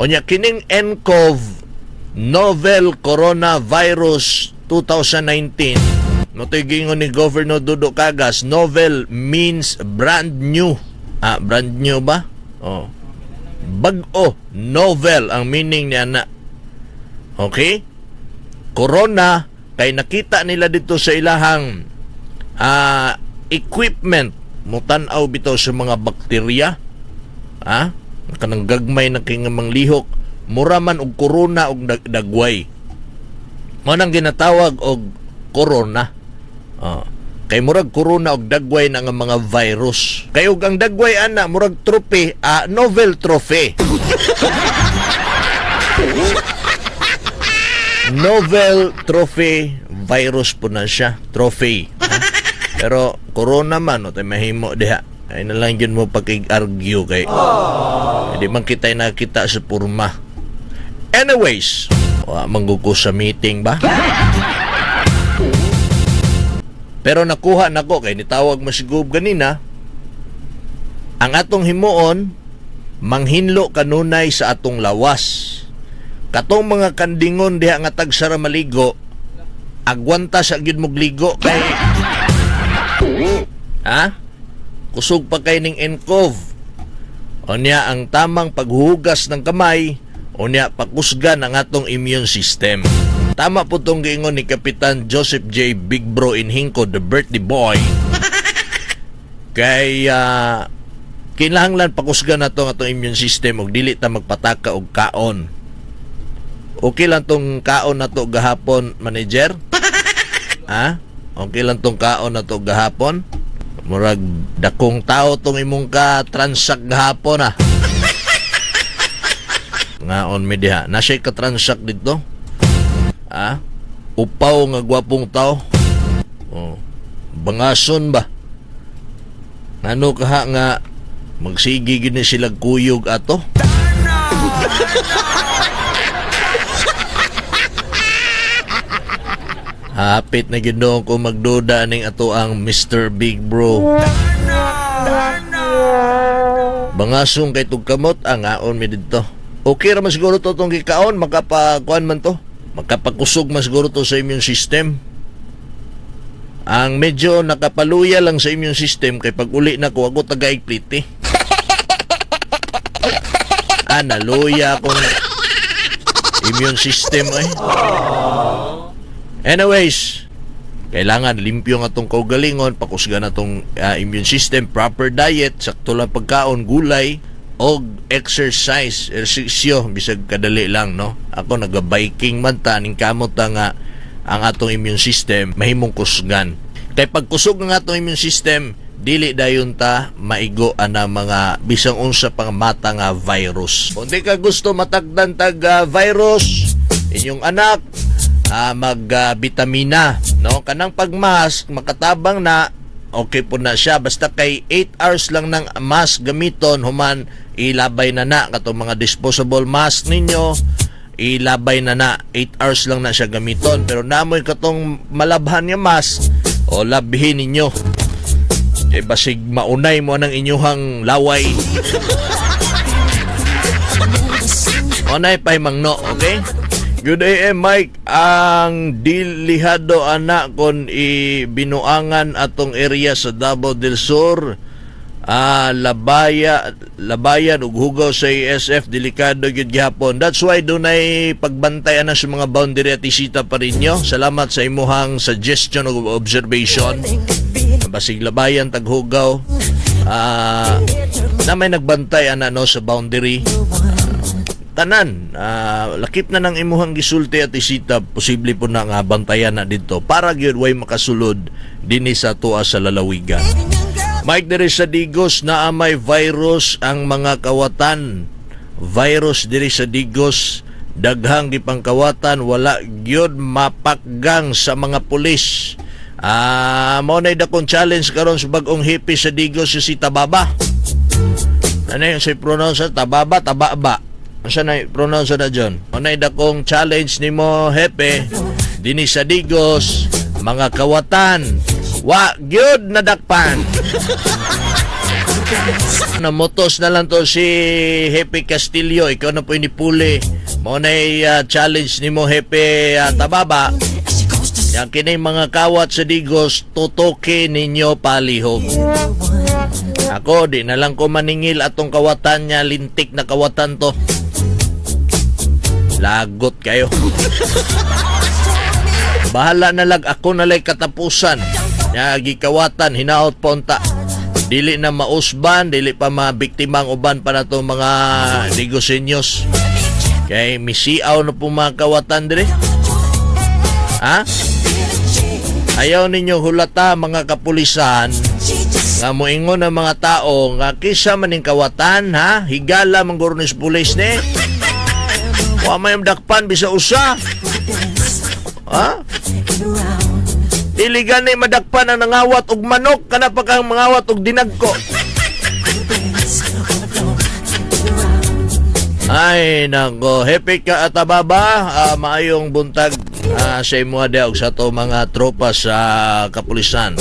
O nya kining nCoV novel coronavirus 2019 no gingon ni Governor Dudo Cagas, novel means brand new. Brand new ba? Bag-o, novel ang meaning niya na. Okay? Corona, kay nakita nila dito sa ilahang equipment, mutanaw bitaw sa mga bakterya. Kanang gagmay na kingamang lihok, muraman og corona og dagway. Mo nang ginatawag og corona. Kay murag corona og dagway na nga mga virus. Kay og ang dagway ana murag trophy, novel trophy. Novel trophy virus po na siya, trophy. Pero corona man tay mahimo diha. Ay na lang yun mo pag-argue kay hindi man kita nakita sa purma. Anyways, mangguko sa meeting ba? Pero nakuha nako kay nitawag masigub ganina. Ang atong himuon manghinlo kanunay sa atong lawas. Katong mga kandingon diha nga tagsara maligo, agwanta sa gyud mog ligo kay kusog pa kay ning nCoV. Unya ang tamang paghuhugas ng kamay, unya pakusgan ang atong immune system. Tama po itong giingon ni Kapitan Joseph J. Big Bro Inhinco, the birthday boy. Kaya kinahanglan pakusgan na itong atong immune system og dili ta magpataka og kaon. Okay lang tong kaon na to gahapon, manager? Okay lang tong kaon na to gahapon? Murag dakong tao tong imong ka-transact gahapon Ngaon mi diha. Nasa'y ka-transact dito? Upaw nga gwapong tao. Bangason ba? Ano kaha nga magsigi gini sila kuyog ato? Hapit na ginoon ko magduda ning ato ang Mr. Big Bro. Bangasong kay tugkamot ang aon mi dito. Okay ra man siguro to tong gikaon, makapakuan man to. Magkapakusog mas siguro to sa immune system. Ang medyo nakapaluya lang sa immune system kay pag uli na ko ako taga-ipliti. Naluya akong immune system Anyways, kailangan limpyo nga itong kaugalingon, pakusga na itong immune system, proper diet, sakto lang pagkaon, gulay, og exercise, ersisyo, bisag kadali lang, no? Ako naga-biking man ta, ning kamot nga ang atong immune system, mahimong kusgan. Kay pagkusog ng atong immune system, dili dayon ta maigo ana mga bisang unsa pang mata nga virus. Kung di ka gusto matagdan tag virus, inyong anak, mag-vitamina, no? Kanang pagmask, makatabang na, okay po na siya. Basta kay 8 hours lang ng mask gamiton, human, ilabay na katong mga disposable mask ninyo, ilabay na 8 hours lang na siya gamiton. Pero namoy katong malabhan nga mask, labihin ninyo. Basig maunay mo ng inyuhang laway. Unay pa'y mangno, okay? Good day, Mike. Ang dilihado anak kon ibinuangan atong area sa Davao del Sur. Labayan ug hugaw sa ESF, delikado gyud gihapon. That's why dunay pagbantayan na sa mga boundary at isita pa rin nyo. Salamat sa imuhang suggestion ug observation. Basig labayan taghugaw. Na may nagbantay sa boundary. Tanan, lakip na ng imuhang gisulti at isita, posible po na nga bantayan na dito para gyud way makasulod dinhi sa tuwa sa lalawigan. Mike diri sa Digos na may virus ang mga kawatan. Virus diri sa Digos, daghang gipangkawatan, wala gyud mapakgang sa mga pulis. Mao nay dakong challenge karon sa bag-ong hippie sa Digos si Tababa. Ano yung si pronounce Tababa, Tababa? Asa na pronounce na dyan? Manay dakong challenge ni mo, hepe, dini sa Digos, mga kawatan, wa gyud nadakpan. Namotos na lang to si Hepe Castillo. Ikaw na po inipuli. Mo na challenge ni mo Hepe Tababa. Yang kinay mga kawat sa Digos, tutoke ninyo palihog. Ako, di na lang ko maningil atong kawatan niya, lintik na kawatan to. Lagot kayo. Bahala na lang ako na lang katapusan. Yagi kawatan, hinaot ponta. Dili na mausban, dili pa mabiktimang uban pa na itong mga Digosenyos. Kaya misiaw na po mga kawatan dire. Ha? Ayaw ninyo hulata mga kapulisan nga moingon ng mga tao nga kisa maning kawatan ha higala mangguro ni pulis ni wa may dakpan bisa usa ha dili gani madakpan ang nangawat og manok kana pa kang mangawat og dinagko. Ay nako, Hepe ka Tababa, maayong buntag sa imo og sa to mga tropa sa kapulisan.